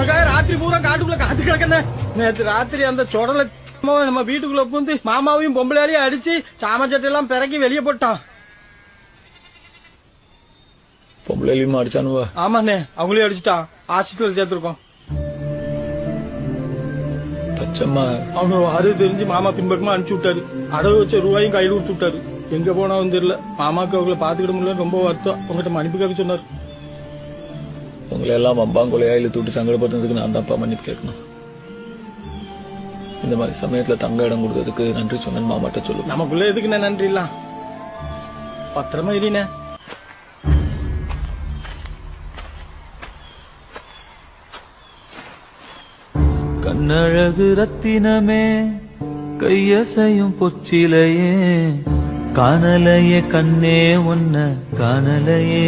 உனக்காக ராத்திரி பூரா காட்டுக்குள்ள காத்து கிடக்கன. நேற்று ராத்திரி அந்த சொடல நம்ம வீட்டுக்குள்ள பூந்து மாமாவையும் பொம்பளையாலையும் அடிச்சு சாமச்சட்டெல்லாம் பிறக்கி வெளியே போட்டான். பொம்பளையும் அடிச்சானுவா? ஆமாண்ணே, அவங்களையும் அடிச்சுட்டான். ஹாஸ்பிட்டல் சேர்த்திருக்கோம். பச்சம்மா அவனு அது தெரிஞ்சு மாமா பின்பக்கமா அனுப்பிச்சு விட்டாரு. அடவு வச்ச ரூபாயும் கையில் கொடுத்து விட்டாரு. எங்க போனாவும் தெரியல. மாமாக்கு அவங்களை பாத்துக்கிட முடியல, ரொம்ப வருத்தம். உங்ககிட்ட மன்னிப்பு கேட்க சொன்னாரு. உங்களை எல்லாம் அம்பாங்குலையா இழுத்து விட்டு சங்கடப்படுறதுக்கு நான் தான்ப்பா மன்னிப்பு கேட்கணும். இந்த மாதிரி சமயத்துல தங்க இடம் கொடுத்ததுக்கு நன்றி சொன்னேன் மாமாட்ட சொல்லு. நமக்குள்ள எதுக்கு நன்றி இல்ல, பத்திரமா இல்லீனே. கண்ணழகு ரத்தினமே, கையசையும் பொச்சிலையே, காணலையே கண்ணே உன்ன காணலையே.